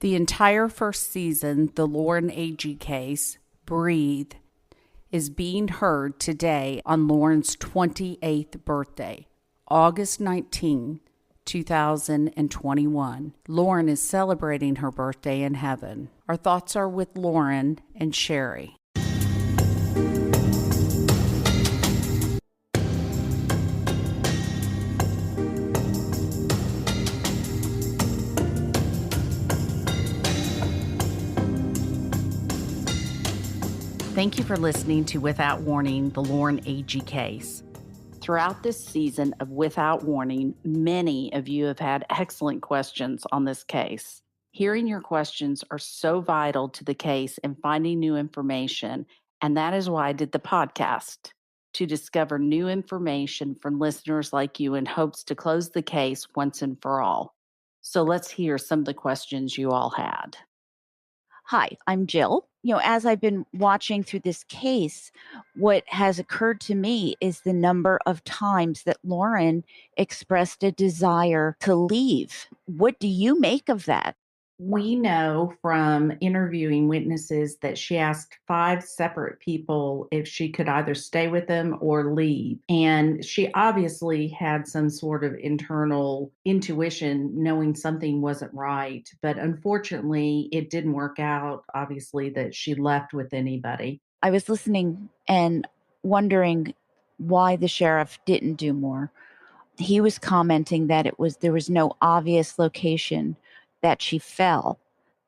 The entire first season, the Lauren A.G. case, Breathe, is being heard today on Lauren's 28th birthday, August 19, 2021. Lauren is celebrating her birthday in heaven. Our thoughts are with Lauren and Sherry. Thank you for listening to Without Warning, the Lauren A.G. case. Throughout this season of Without Warning, many of you have had excellent questions on this case. Hearing your questions are so vital to the case and finding new information, and that is why I did the podcast, to discover new information from listeners like you in hopes to close the case once and for all. So let's hear some of the questions you all had. Hi, I'm Jill. As I've been watching through this case, what has occurred to me is the number of times that Lauren expressed a desire to leave. What do you make of that? We know from interviewing witnesses that she asked 5 separate people if she could either stay with them or leave. And she obviously had some sort of internal intuition knowing something wasn't right. But unfortunately, it didn't work out, obviously, that she left with anybody. I was listening and wondering why the sheriff didn't do more. He was commenting that there was no obvious location that she fell.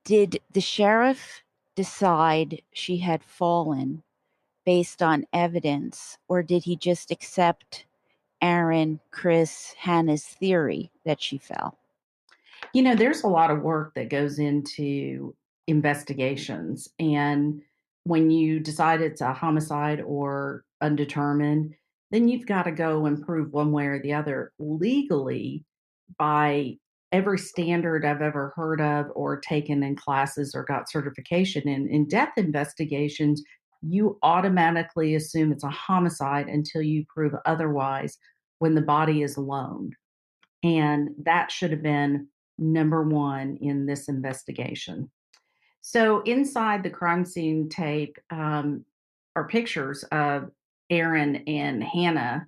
Did the sheriff decide she had fallen based on evidence, or did he just accept Aaron, Chris, Hannah's theory that she fell? There's a lot of work that goes into investigations. And when you decide it's a homicide or undetermined, then you've got to go and prove one way or the other legally by every standard I've ever heard of or taken in classes or got certification in death investigations. You automatically assume it's a homicide until you prove otherwise when the body is alone. And that should have been number one in this investigation. So inside the crime scene tape are pictures of Aaron and Hannah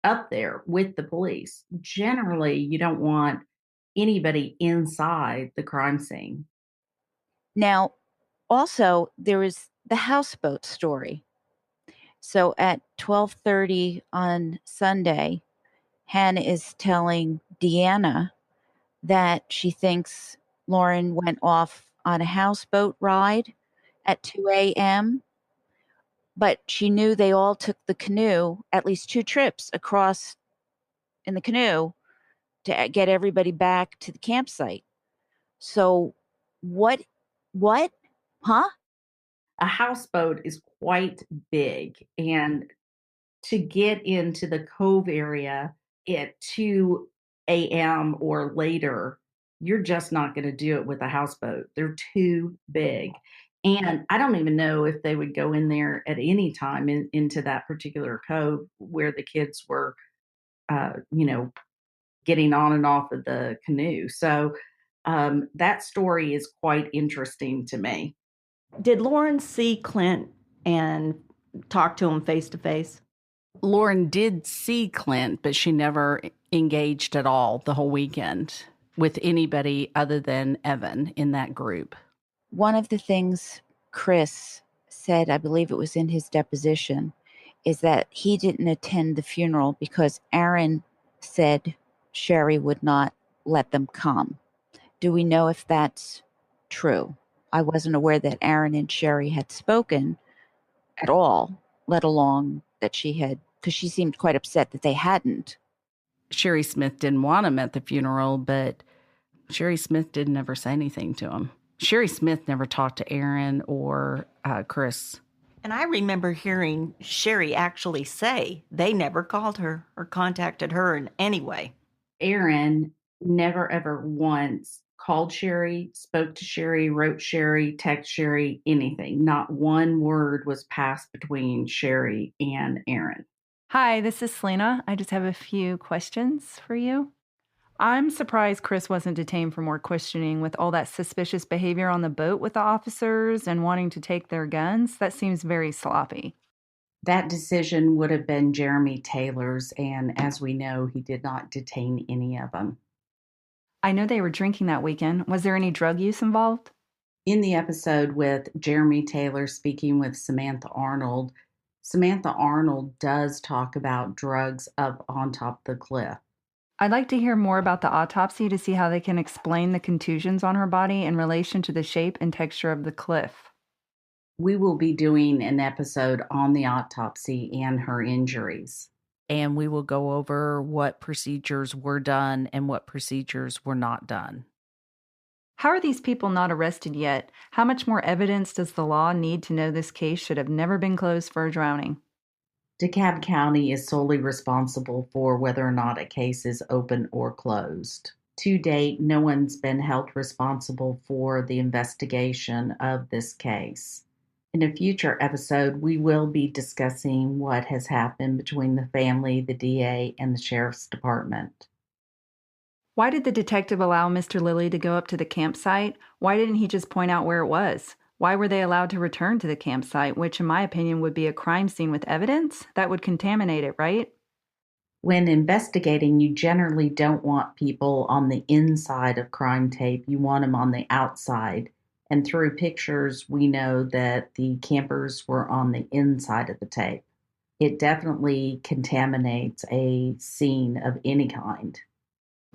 up there with the police. Generally, you don't want anybody inside the crime scene. Now, also, there was the houseboat story. So at 12:30 on Sunday, Hannah is telling Deanna that she thinks Lauren went off on a houseboat ride at 2 a.m., but she knew they all took the canoe, at least 2 trips across in the canoe to get everybody back to the campsite. So what? Huh? A houseboat is quite big, and to get into the cove area at 2 a.m. or later, you're just not going to do it with a houseboat. They're too big. And I don't even know if they would go in there at any time into that particular cove where the kids were, getting on and off of the canoe. So that story is quite interesting to me. Did Lauren see Clint and talk to him face to face? Lauren did see Clint, but she never engaged at all the whole weekend with anybody other than Evan in that group. One of the things Chris said, I believe it was in his deposition, is that he didn't attend the funeral because Aaron said Sherry would not let them come. Do we know if that's true? I wasn't aware that Aaron and Sherry had spoken at all, let alone that she had, because she seemed quite upset that they hadn't. Sherry Smith didn't want him at the funeral, but Sherry Smith didn't ever say anything to him. Sherry Smith never talked to Aaron or Chris. And I remember hearing Sherry actually say they never called her or contacted her in any way. Aaron never ever once called Sherry, spoke to Sherry, wrote Sherry, text Sherry, anything. Not one word was passed between Sherry and Aaron. Hi, this is Selena. I just have a few questions for you. I'm surprised Chris wasn't detained for more questioning with all that suspicious behavior on the boat with the officers and wanting to take their guns. That seems very sloppy. That decision would have been Jeremy Taylor's, and as we know, he did not detain any of them. I know they were drinking that weekend. Was there any drug use involved? In the episode with Jeremy Taylor speaking with Samantha Arnold does talk about drugs up on top of the cliff. I'd like to hear more about the autopsy to see how they can explain the contusions on her body in relation to the shape and texture of the cliff. We will be doing an episode on the autopsy and her injuries. And we will go over what procedures were done and what procedures were not done. How are these people not arrested yet? How much more evidence does the law need to know this case should have never been closed for a drowning? DeKalb County is solely responsible for whether or not a case is open or closed. To date, no one's been held responsible for the investigation of this case. In a future episode, we will be discussing what has happened between the family, the DA, and the Sheriff's Department. Why did the detective allow Mr. Lilly to go up to the campsite? Why didn't he just point out where it was? Why were they allowed to return to the campsite, which in my opinion would be a crime scene with evidence? That would contaminate it, right? When investigating, you generally don't want people on the inside of crime tape. You want them on the outside. And through pictures, we know that the campers were on the inside of the tape. It definitely contaminates a scene of any kind.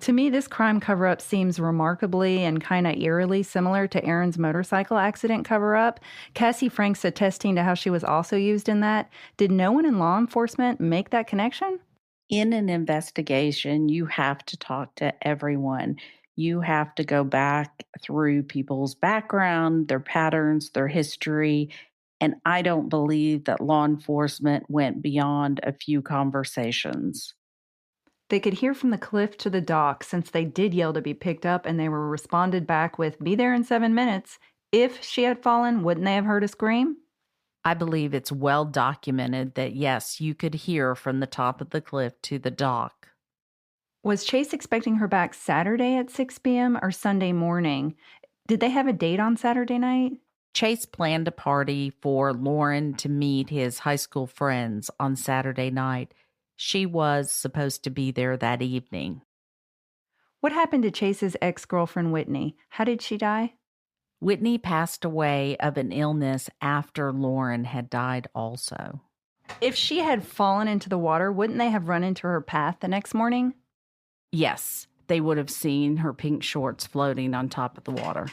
To me, this crime cover-up seems remarkably and kind of eerily similar to Erin's motorcycle accident cover-up. Cassie Frank's attesting to how she was also used in that. Did no one in law enforcement make that connection? In an investigation, you have to talk to everyone. You have to go back through people's background, their patterns, their history. And I don't believe that law enforcement went beyond a few conversations. They could hear from the cliff to the dock since they did yell to be picked up and they were responded back with, "Be there in 7 minutes." If she had fallen, wouldn't they have heard a scream? I believe it's well documented that, yes, you could hear from the top of the cliff to the dock. Was Chase expecting her back Saturday at 6 p.m. or Sunday morning? Did they have a date on Saturday night? Chase planned a party for Lauren to meet his high school friends on Saturday night. She was supposed to be there that evening. What happened to Chase's ex-girlfriend, Whitney? How did she die? Whitney passed away of an illness after Lauren had died also. If she had fallen into the water, wouldn't they have run into her path the next morning? Yes, they would have seen her pink shorts floating on top of the water.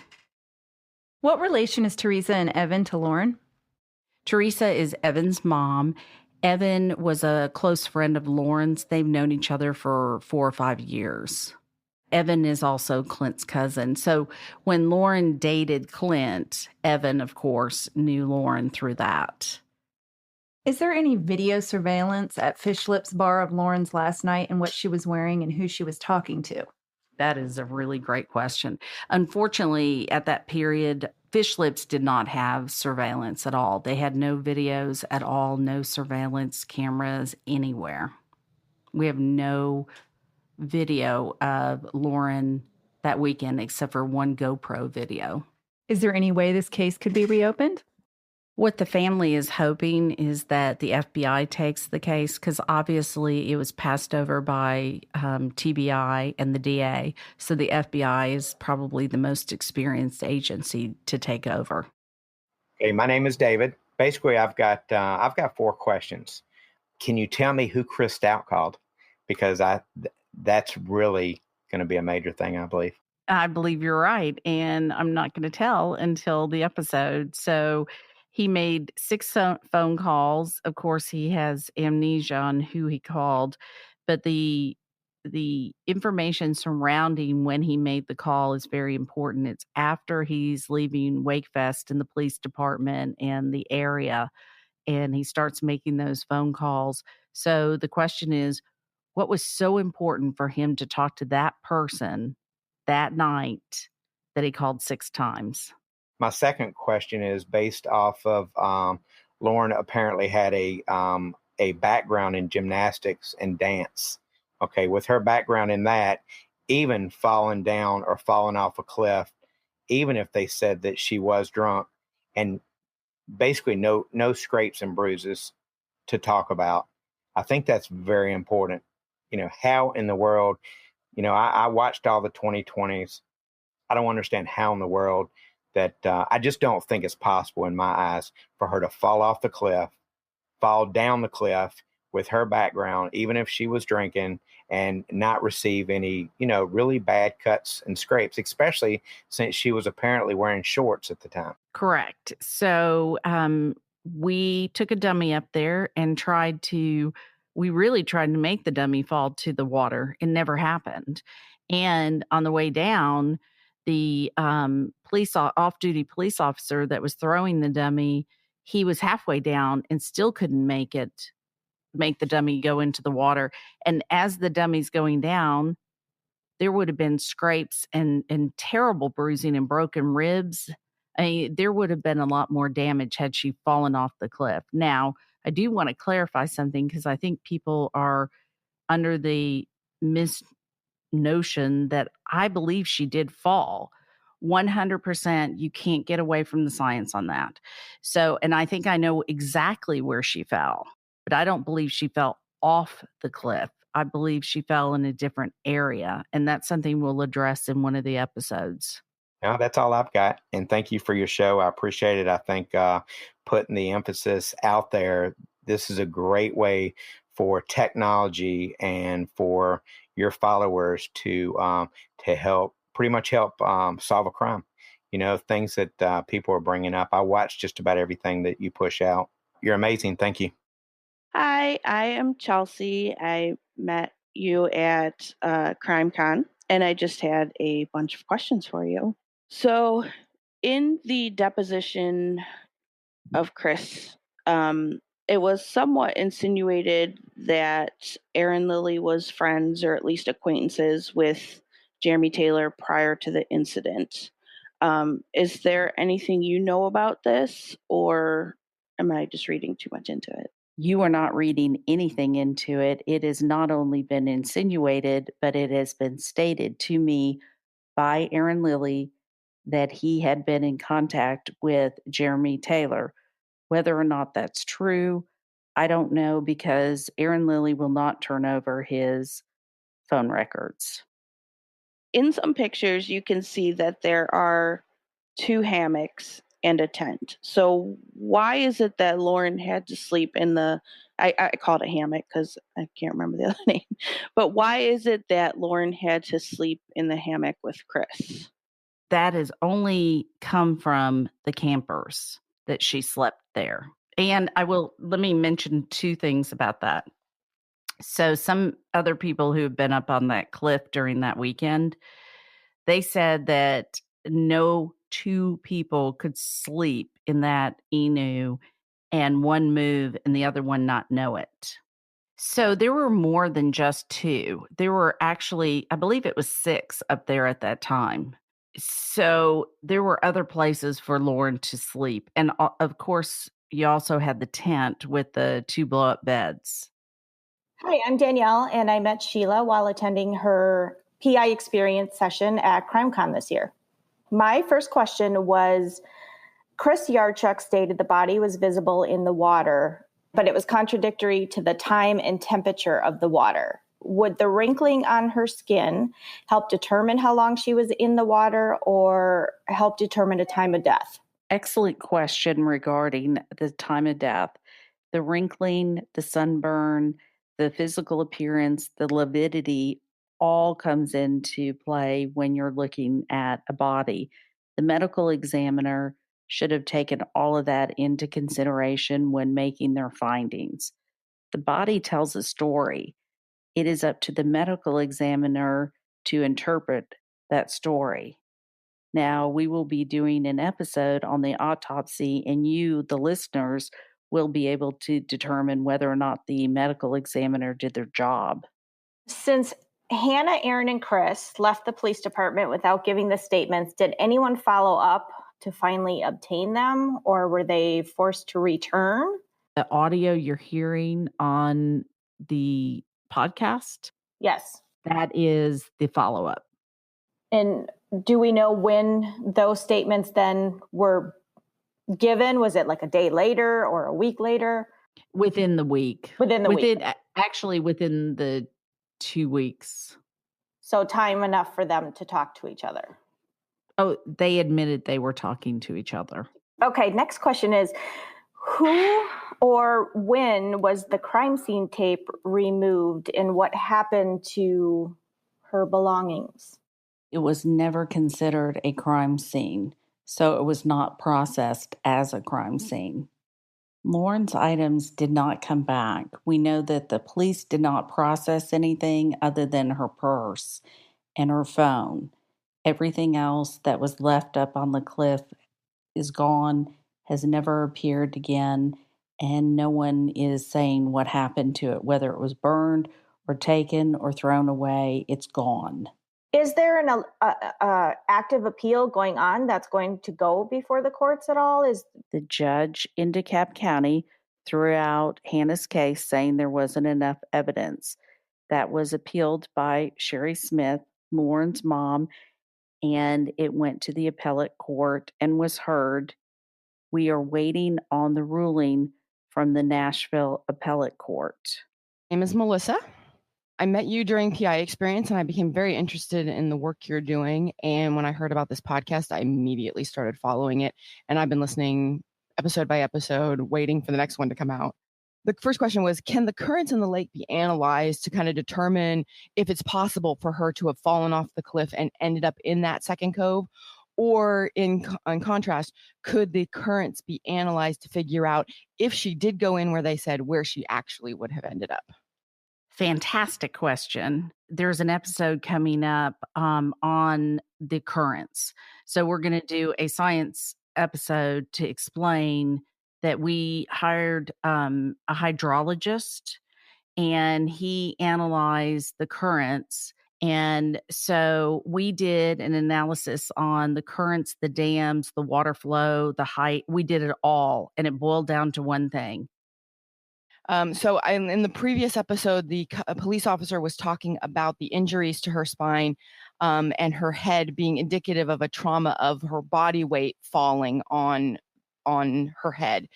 What relation is Teresa and Evan to Lauren? Teresa is Evan's mom. Evan was a close friend of Lauren's. They've known each other for 4 or 5 years. Evan is also Clint's cousin. So when Lauren dated Clint, Evan, of course, knew Lauren through that. Is there any video surveillance at Fish Lips Bar of Lauren's last night and what she was wearing and who she was talking to? That is a really great question. Unfortunately, at that period, Fish Lips did not have surveillance at all. They had no videos at all, no surveillance cameras anywhere. We have no video of Lauren that weekend except for one GoPro video. Is there any way this case could be reopened? What the family is hoping is that the FBI takes the case because obviously it was passed over by TBI and the DA. So the FBI is probably the most experienced agency to take over. Okay, my name is David. Basically, I've got 4 questions. Can you tell me who Chris Stout called? Because that's really going to be a major thing, I believe. I believe you're right, and I'm not going to tell until the episode. So he made 6 phone calls. Of course, he has amnesia on who he called, but the information surrounding when he made the call is very important. It's after he's leaving Wakefest and the police department and the area, and he starts making those phone calls. So the question is, what was so important for him to talk to that person that night that he called 6 times? My second question is based off of Lauren apparently had a background in gymnastics and dance. Okay, with her background in that, even falling down or falling off a cliff, even if they said that she was drunk, and basically no scrapes and bruises to talk about. I think that's very important. How in the world, I watched all the 2020s. I don't understand how in the world that I just don't think it's possible in my eyes for her to fall off the cliff, fall down the cliff with her background, even if she was drinking, and not receive any, really bad cuts and scrapes, especially since she was apparently wearing shorts at the time. Correct. So we took a dummy up there and we really tried to make the dummy fall to the water. It never happened. And on the way down, the off-duty police officer that was throwing the dummy, he was halfway down and still couldn't make the dummy go into the water. And as the dummy's going down, there would have been scrapes and terrible bruising and broken ribs. I mean, there would have been a lot more damage had she fallen off the cliff. Now, I do want to clarify something, because I think people are under the notion that I believe she did fall. 100%, you can't get away from the science on that. So, and I think I know exactly where she fell, but I don't believe she fell off the cliff. I believe she fell in a different area, and that's something we'll address in one of the episodes. No, that's all I've got. And thank you for your show. I appreciate it. I think putting the emphasis out there, this is a great way for technology and for your followers to pretty much help solve a crime. Things that people are bringing up. I watch just about everything that you push out. You're amazing. Thank you. Hi, I am Chelsea. I met you at CrimeCon, and I just had a bunch of questions for you. So, in the deposition of Chris, it was somewhat insinuated that Erin Lilly was friends, or at least acquaintances, with Jeremy Taylor prior to the incident. Is there anything you know about this, or am I just reading too much into it? You are not reading anything into it. It has not only been insinuated, but it has been stated to me by Erin Lilly that he had been in contact with Jeremy Taylor. Whether or not that's true, I don't know, because Erin Lilly will not turn over his phone records. In some pictures, you can see that there are 2 hammocks and a tent. So why is it that Lauren had to sleep in the, I call it a hammock because I can't remember the other name, but why is it that Lauren had to sleep in the hammock with Chris? That has only come from the campers that she slept there. And let me mention 2 things about that. So some other people who have been up on that cliff during that weekend, they said that no 2 people could sleep in that inu and one move and the other one not know it. So there were more than just 2. There were actually, I believe it was 6 up there at that time. So there were other places for Lauren to sleep. And of course, you also had the tent with the 2 blow-up beds. Hi, I'm Danielle, and I met Sheila while attending her PI experience session at CrimeCon this year. My first question was, Chris Yarchuk stated the body was visible in the water, but it was contradictory to the time and temperature of the water. Would the wrinkling on her skin help determine how long she was in the water, or help determine a time of death? Excellent question regarding the time of death. The wrinkling, the sunburn, the physical appearance, the lividity all comes into play when you're looking at a body. The medical examiner should have taken all of that into consideration when making their findings. The body tells a story. It is up to the medical examiner to interpret that story. Now, we will be doing an episode on the autopsy, and you, the listeners, will be able to determine whether or not the medical examiner did their job. Since Hannah, Erin, and Chris left the police department without giving the statements, did anyone follow up to finally obtain them, or were they forced to return? The audio you're hearing on the podcast? Yes. That is the follow-up. And do we know when those statements then were given? Was it like a day later or a week later? Within the week. Actually, within the 2 weeks. So time enough for them to talk to each other. Oh, they admitted they were talking to each other. Okay, next question is, who or when was the crime scene tape removed, and what happened to her belongings? It was never considered a crime scene, so it was not processed as a crime scene. Lauren's items did not come back. We know that the police did not process anything other than her purse and her phone. Everything else that was left up on the cliff is gone, has never appeared again, and no one is saying what happened to it, whether it was burned or taken or thrown away. It's gone. Is there an active appeal going on that's going to go before the courts at all? The judge in DeKalb County threw out Hannah's case, saying there wasn't enough evidence. That was appealed by Sherry Smith, Lauren's mom, and it went to the appellate court and was heard. We are waiting on the ruling from the Nashville appellate court. My name is Melissa. I met you during PI experience and I became very interested in the work you're doing. And when I heard about this podcast, I immediately started following it. And I've been listening episode by episode, waiting for the next one to come out. The first question was, can the currents in the lake be analyzed to kind of determine if it's possible for her to have fallen off the cliff and ended up in that second cove? Or in contrast, could the currents be analyzed to figure out if she did go in where they said, where she actually would have ended up? Fantastic question. There's an episode coming up on the currents. So we're going to do a science episode to explain that we hired a hydrologist and he analyzed the currents. And so we did an analysis on the currents, the dams, the water flow, the height. We did it all, and it boiled down to one thing. So in the previous episode, a police officer was talking about the injuries to her spine and her head being indicative of a trauma of her body weight falling on her head.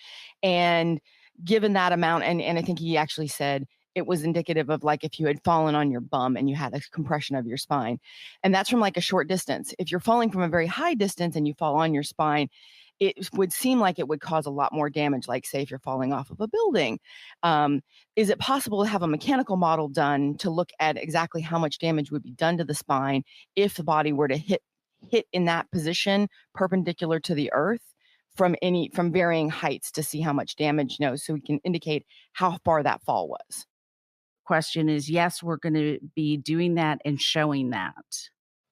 And given that amount, and I think he actually said it was indicative of like if you had fallen on your bum and you had a compression of your spine. And that's from like a short distance. If you're falling from a very high distance and you fall on your spine, it would seem like it would cause a lot more damage, like say if you're falling off of a building. Is it possible to have a mechanical model done to look at exactly how much damage would be done to the spine if the body were to hit in that position perpendicular to the earth from varying heights to see how much damage, so we can indicate how far that fall was? Question is, yes, we're going to be doing that and showing that.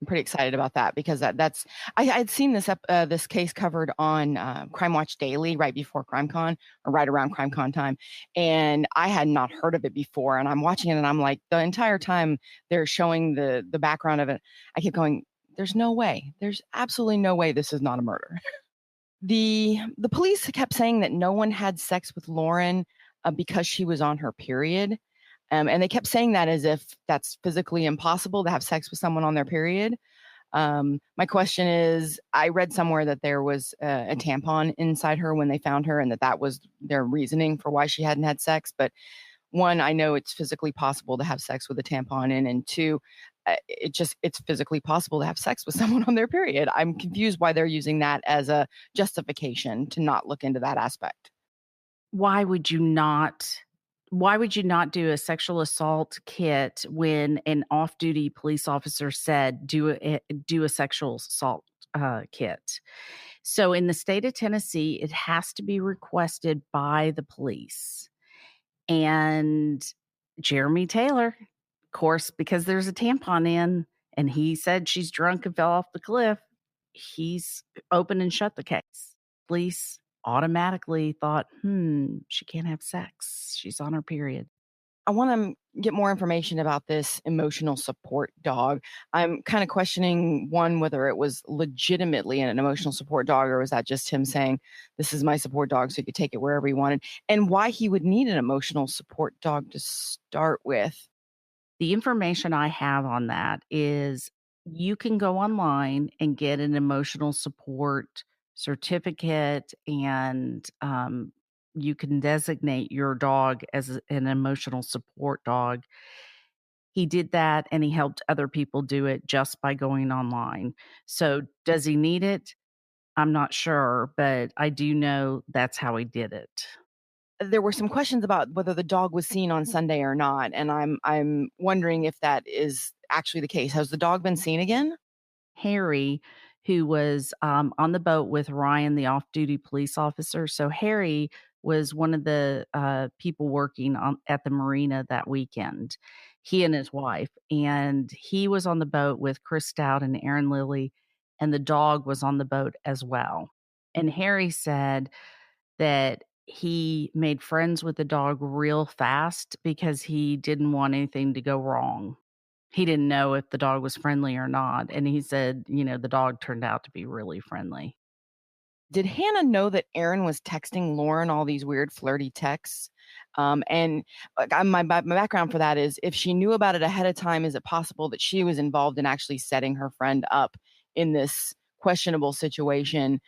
I'm pretty excited about that because that's I had seen this case covered on Crime Watch Daily right before CrimeCon or right around CrimeCon time, and I had not heard of it before. And I'm watching it, and I'm like, the entire time they're showing the background of it, I keep going, "There's no way. There's absolutely no way this is not a murder." The police kept saying that no one had sex with Lauren because she was on her period. And they kept saying that as if that's physically impossible to have sex with someone on their period. My question is, I read somewhere that there was a tampon inside her when they found her and that was their reasoning for why she hadn't had sex. But one, I know it's physically possible to have sex with a tampon in, and two, it's physically possible to have sex with someone on their period. I'm confused why they're using that as a justification to not look into that aspect. Why would you not do a sexual assault kit when an off-duty police officer said do a sexual assault kit? So in the state of Tennessee, it has to be requested by the police. And Jeremy Taylor, of course, because there's a tampon in, and he said she's drunk and fell off the cliff, he's opened and shut the case. Police automatically thought, she can't have sex. She's on her period. I want to get more information about this emotional support dog. I'm kind of questioning, one, whether it was legitimately an emotional support dog, or was that just him saying, this is my support dog, so you could take it wherever he wanted, and why he would need an emotional support dog to start with. The information I have on that is you can go online and get an emotional support certificate, and you can designate your dog as an emotional support dog. He did that and he helped other people do it just by going online. So, does he need it? I'm not sure, but I do know that's how he did it. There were some questions about whether the dog was seen on Sunday or not, and I'm wondering if that is actually the case. Has the dog been seen again? Harry, who was on the boat with Ryan, the off duty police officer. So, Harry was one of the people working at the marina that weekend, he and his wife. And he was on the boat with Chris Stout and Aaron Lilly, and the dog was on the boat as well. And Harry said that he made friends with the dog real fast because he didn't want anything to go wrong. He didn't know if the dog was friendly or not, and he said, the dog turned out to be really friendly. Did Hannah know that Aaron was texting Lauren all these weird flirty texts? And my background for that is, if she knew about it ahead of time, is it possible that she was involved in actually setting her friend up in this questionable situation,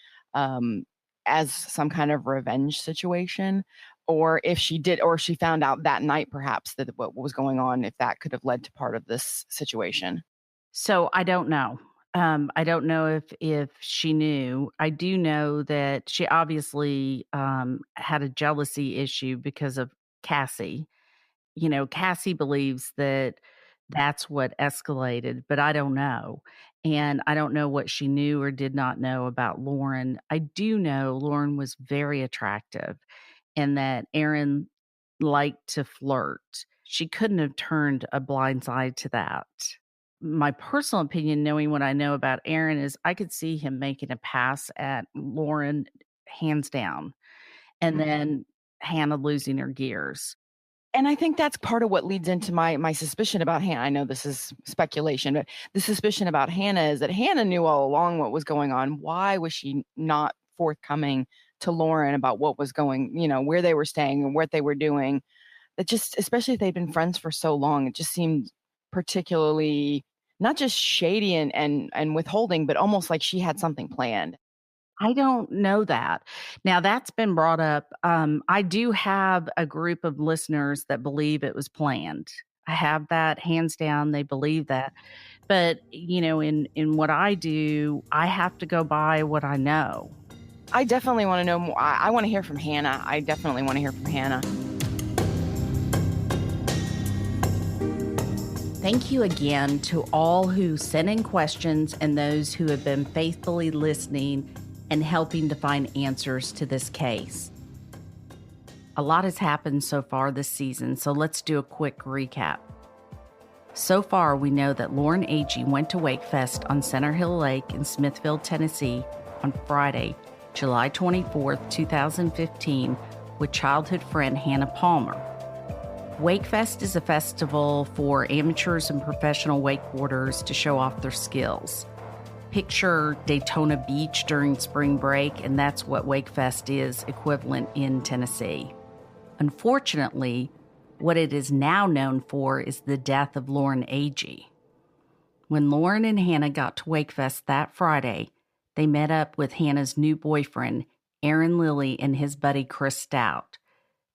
as some kind of revenge situation? Or if she did, or she found out that night perhaps that what was going on, if that could have led to part of this situation? So I don't know. I don't know if she knew. I do know that she obviously had a jealousy issue because of Cassie. Cassie believes that that's what escalated, but I don't know. And I don't know what she knew or did not know about Lauren. I do know Lauren was very attractive and that Aaron liked to flirt. She couldn't have turned a blind eye to that. My personal opinion, knowing what I know about Aaron, is I could see him making a pass at Lauren hands down, and then Hannah losing her gears. And I think that's part of what leads into my suspicion about Hannah. I know this is speculation, but the suspicion about Hannah is that Hannah knew all along what was going on. Why was she not forthcoming to Lauren about what was going, where they were staying and what they were doing? That just, especially if they'd been friends for so long, it just seemed particularly not just shady and withholding, but almost like she had something planned. I don't know that. Now, that's been brought up. I do have a group of listeners that believe it was planned. I have that hands down. They believe that. But, in what I do, I have to go by what I know. I definitely want to know more. I want to hear from Hannah. I definitely want to hear from Hannah. Thank you again to all who sent in questions and those who have been faithfully listening and helping to find answers to this case. A lot has happened so far this season, so let's do a quick recap. So far, we know that Lauren Agee went to Wakefest on Center Hill Lake in Smithfield, Tennessee on Friday, July 24th, 2015, with childhood friend Hannah Palmer. Wakefest is a festival for amateurs and professional wakeboarders to show off their skills. Picture Daytona Beach during spring break, and that's what Wakefest is equivalent in Tennessee. Unfortunately, what it is now known for is the death of Lauren Agee. When Lauren and Hannah got to Wakefest that Friday, they met up with Hannah's new boyfriend, Aaron Lilly, and his buddy Chris Stout.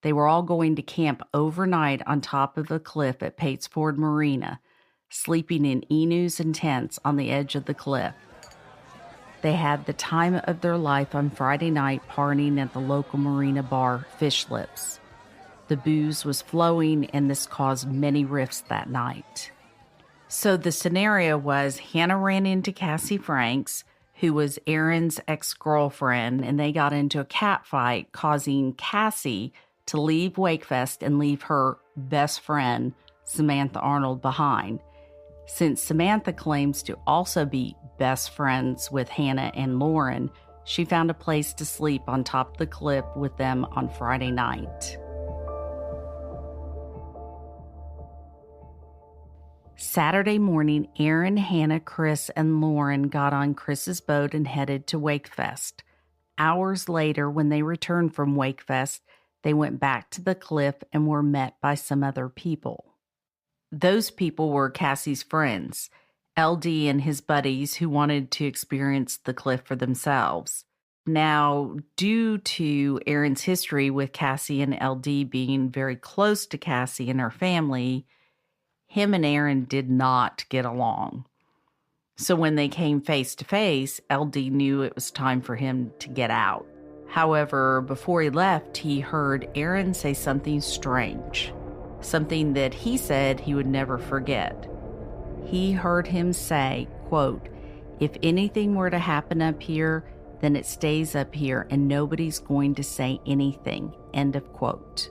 They were all going to camp overnight on top of a cliff at Pates Ford Marina, sleeping in enoos and tents on the edge of the cliff. They had the time of their life on Friday night partying at the local marina bar, Fish Lips. The booze was flowing, and this caused many rifts that night. So the scenario was Hannah ran into Cassie Franks, who was Aaron's ex-girlfriend, and they got into a cat fight, causing Cassie to leave Wakefest and leave her best friend, Samantha Arnold, behind. Since Samantha claims to also be best friends with Hannah and Lauren, she found a place to sleep on top of the cliff with them on Friday night. Saturday morning, Aaron, Hannah, Chris, and Lauren got on Chris's boat and headed to Wakefest. Hours later, when they returned from Wakefest, they went back to the cliff and were met by some other people. Those people were Cassie's friends, LD and his buddies who wanted to experience the cliff for themselves. Now, due to Aaron's history with Cassie and LD being very close to Cassie and her family, him and Aaron did not get along. So when they came face to face, LD knew it was time for him to get out. However, before he left, he heard Aaron say something strange, something that he said he would never forget. He heard him say, quote, "If anything were to happen up here, then it stays up here and nobody's going to say anything," end of quote.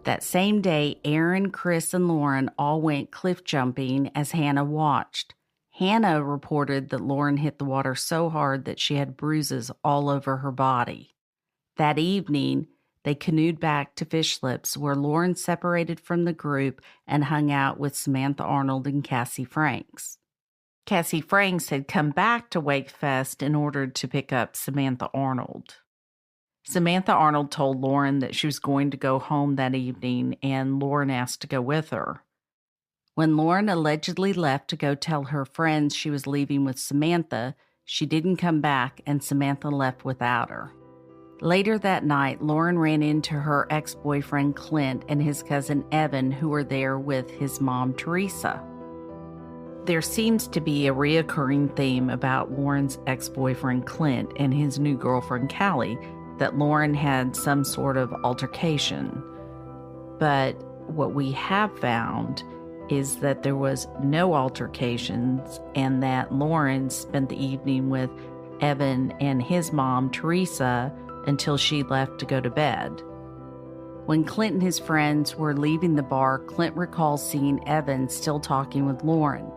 That same day, Aaron, Chris, and Lauren all went cliff jumping as Hannah watched. Hannah reported that Lauren hit the water so hard that she had bruises all over her body. That evening, they canoed back to Fish Lips, where Lauren separated from the group and hung out with Samantha Arnold and Cassie Franks. Cassie Franks had come back to Wakefest in order to pick up Samantha Arnold. Samantha Arnold told Lauren that she was going to go home that evening, and Lauren asked to go with her. When Lauren allegedly left to go tell her friends she was leaving with Samantha, she didn't come back, and Samantha left without her. Later that night, Lauren ran into her ex-boyfriend Clint and his cousin Evan, who were there with his mom Teresa. There seems to be a reoccurring theme about Lauren's ex-boyfriend Clint and his new girlfriend Callie, that Lauren had some sort of altercation. But what we have found is that there was no altercations and that Lauren spent the evening with Evan and his mom, Teresa, until she left to go to bed. When Clint and his friends were leaving the bar, Clint recalls seeing Evan still talking with Lauren.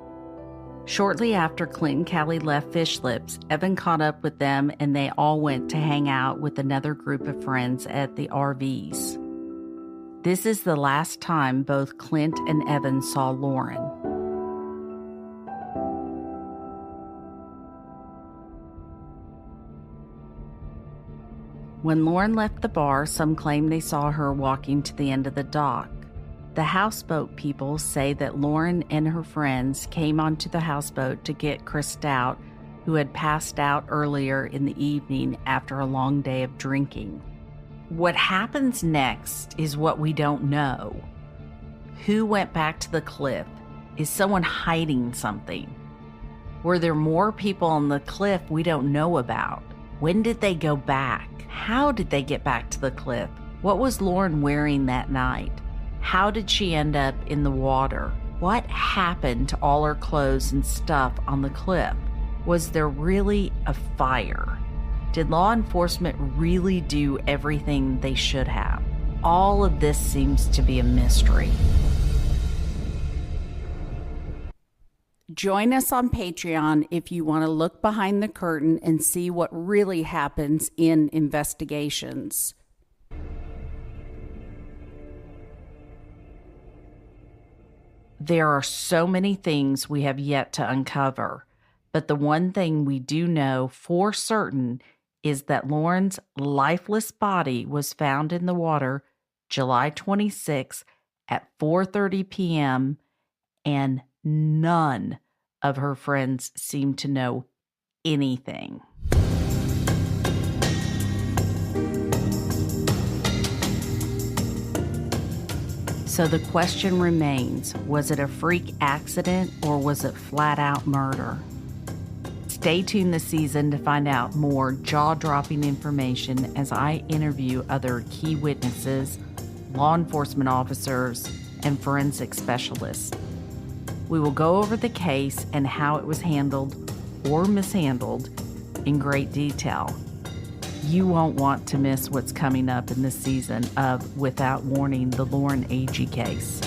Shortly after Clint and Callie left Fish Lips, Evan caught up with them and they all went to hang out with another group of friends at the RVs. This is the last time both Clint and Evan saw Lauren. When Lauren left the bar, some claim they saw her walking to the end of the dock. The houseboat people say that Lauren and her friends came onto the houseboat to get Chris Stout, who had passed out earlier in the evening after a long day of drinking. What happens next is what we don't know. Who went back to the cliff? Is someone hiding something? Were there more people on the cliff we don't know about? When did they go back? How did they get back to the cliff? What was Lauren wearing that night? How did she end up in the water? What happened to all her clothes and stuff on the cliff? Was there really a fire? Did law enforcement really do everything they should have? All of this seems to be a mystery. Join us on Patreon if you want to look behind the curtain and see what really happens in investigations. There are so many things we have yet to uncover, but the one thing we do know for certain is that Lauren's lifeless body was found in the water July 26 at 4:30 p.m., and none of her friends seemed to know anything. So the question remains, was it a freak accident or was it flat out murder? Stay tuned this season to find out more jaw-dropping information as I interview other key witnesses, law enforcement officers, and forensic specialists. We will go over the case and how it was handled or mishandled in great detail. You won't want to miss what's coming up in this season of Without Warning, the Lauren Agee case.